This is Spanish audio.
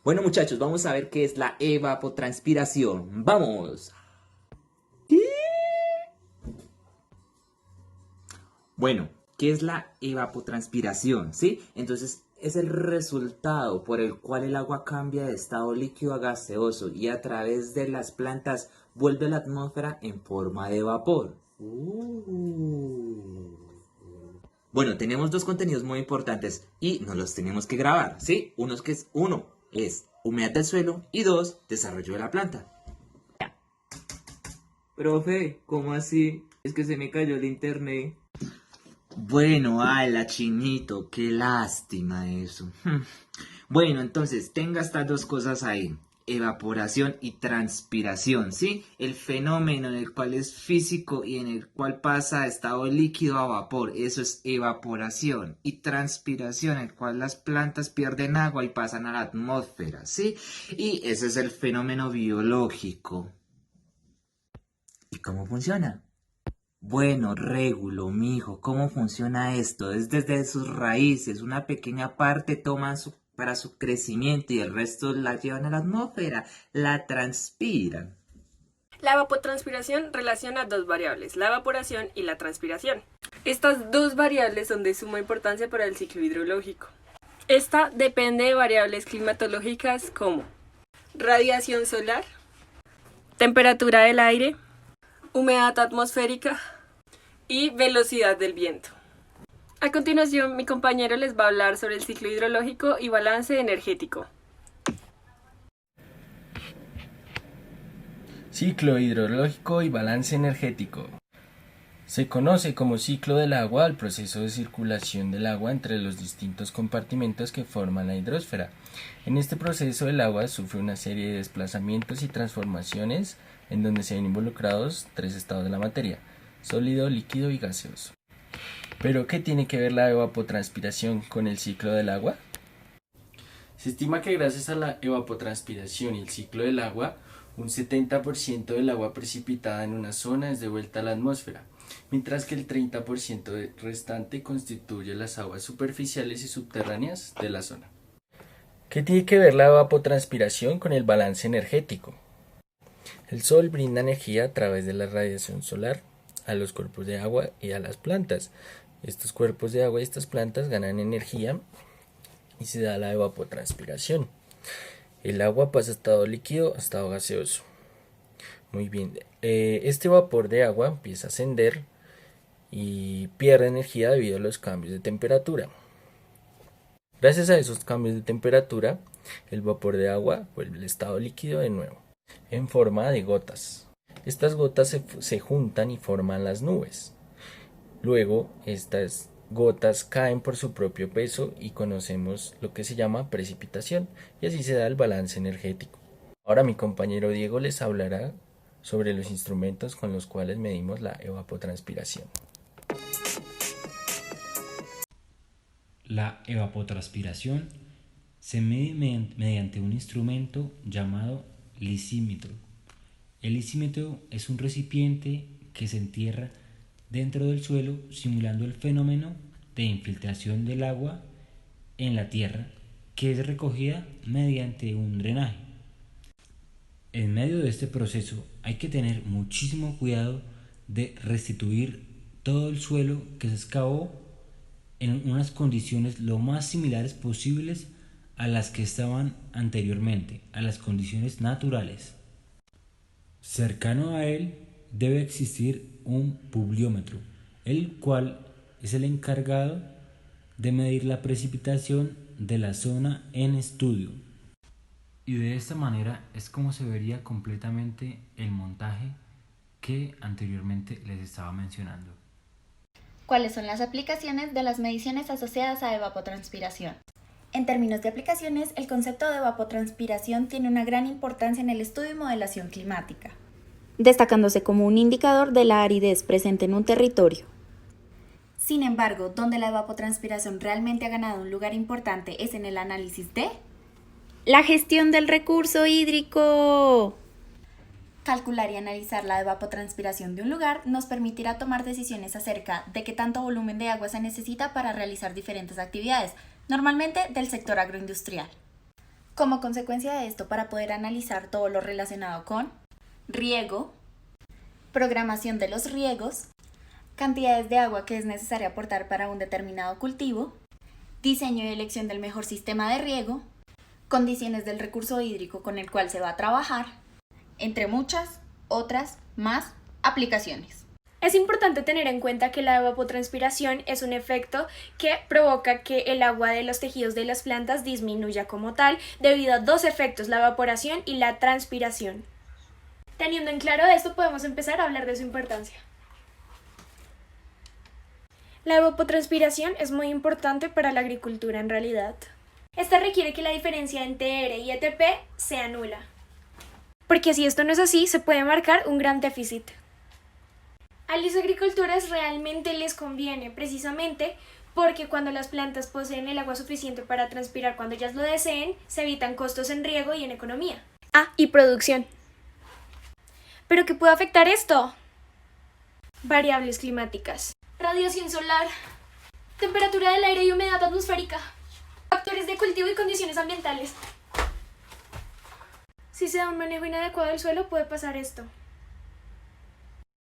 Bueno, muchachos, vamos a ver qué es la evapotranspiración. ¡Vamos! Bueno, ¿qué es la evapotranspiración? ¿Sí? Entonces, es el resultado por el cual el agua cambia de estado líquido a gaseoso y a través de las plantas vuelve a la atmósfera en forma de vapor. Bueno, tenemos dos contenidos muy importantes y nos los tenemos que grabar, ¿sí? Uno es humedad del suelo y dos, desarrollo de la planta. Profe, ¿cómo así? Es que se me cayó el internet. Bueno, ala, chinito, qué lástima eso. Bueno, entonces, tenga estas dos cosas ahí. Evaporación y transpiración, ¿sí? El fenómeno en el cual es físico y en el cual pasa de estado líquido a vapor, eso es evaporación. Y transpiración, en el cual las plantas pierden agua y pasan a la atmósfera, ¿sí? Y ese es el fenómeno biológico. ¿Y cómo funciona? Bueno, Régulo, mijo, ¿cómo funciona esto? Es desde sus raíces, una pequeña parte toman para su crecimiento y el resto la llevan a la atmósfera, la transpiran. La evapotranspiración relaciona dos variables, la evaporación y la transpiración. Estas dos variables son de suma importancia para el ciclo hidrológico. Esta depende de variables climatológicas como radiación solar, temperatura del aire, humedad atmosférica y velocidad del viento. A continuación, mi compañero les va a hablar sobre el ciclo hidrológico y balance energético. Ciclo hidrológico y balance energético. Se conoce como ciclo del agua al proceso de circulación del agua entre los distintos compartimentos que forman la hidrosfera. En este proceso el agua sufre una serie de desplazamientos y transformaciones en donde se ven involucrados tres estados de la materia: sólido, líquido y gaseoso. ¿Pero qué tiene que ver la evapotranspiración con el ciclo del agua? Se estima que gracias a la evapotranspiración y el ciclo del agua, un 70% del agua precipitada en una zona es devuelta a la atmósfera, mientras que el 30% restante constituye las aguas superficiales y subterráneas de la zona. ¿Qué tiene que ver la evapotranspiración con el balance energético? El sol brinda energía a través de la radiación solar a los cuerpos de agua y a las plantas. Estos cuerpos de agua y estas plantas ganan energía y se da la evapotranspiración. El agua pasa de estado líquido a estado gaseoso. Muy bien, este vapor de agua empieza a ascender y pierde energía debido a los cambios de temperatura. Gracias a esos cambios de temperatura, el vapor de agua vuelve al estado líquido de nuevo, en forma de gotas. Estas gotas se juntan y forman las nubes. Luego, estas gotas caen por su propio peso y conocemos lo que se llama precipitación, y así se da el balance energético. Ahora mi compañero Diego les hablará sobre los instrumentos con los cuales medimos la evapotranspiración. La evapotranspiración se mide mediante un instrumento llamado lisímetro. El lisímetro es un recipiente que se entierra dentro del suelo simulando el fenómeno de infiltración del agua en la tierra, que es recogida mediante un drenaje. En medio de este proceso hay que tener muchísimo cuidado de restituir todo el suelo que se excavó en unas condiciones lo más similares posibles a las que estaban anteriormente, a las condiciones naturales. Cercano a él debe existir un pluviómetro, el cual es el encargado de medir la precipitación de la zona en estudio. Y de esta manera es como se vería completamente el montaje que anteriormente les estaba mencionando. ¿Cuáles son las aplicaciones de las mediciones asociadas a evapotranspiración? En términos de aplicaciones, el concepto de evapotranspiración tiene una gran importancia en el estudio y modelación climática, destacándose como un indicador de la aridez presente en un territorio. Sin embargo, donde la evapotranspiración realmente ha ganado un lugar importante es en el análisis de la gestión del recurso hídrico. Calcular y analizar la evapotranspiración de un lugar nos permitirá tomar decisiones acerca de qué tanto volumen de agua se necesita para realizar diferentes actividades, normalmente del sector agroindustrial. Como consecuencia de esto, para poder analizar todo lo relacionado con riego, programación de los riegos, cantidades de agua que es necesario aportar para un determinado cultivo, diseño y elección del mejor sistema de riego, condiciones del recurso hídrico con el cual se va a trabajar, entre muchas otras más aplicaciones. Es importante tener en cuenta que la evapotranspiración es un efecto que provoca que el agua de los tejidos de las plantas disminuya como tal debido a dos efectos, la evaporación y la transpiración. Teniendo en claro esto, podemos empezar a hablar de su importancia. La evapotranspiración es muy importante para la agricultura en realidad. Esta requiere que la diferencia entre TR y ETP sea nula, porque si esto no es así, se puede marcar un gran déficit. A las agricultoras realmente les conviene, precisamente porque cuando las plantas poseen el agua suficiente para transpirar cuando ellas lo deseen, se evitan costos en riego y en economía. Ah, y producción. ¿Pero qué puede afectar esto? Variables climáticas. Radiación solar, temperatura del aire y humedad atmosférica, factores de cultivo y condiciones ambientales. Si se da un manejo inadecuado del suelo, puede pasar esto.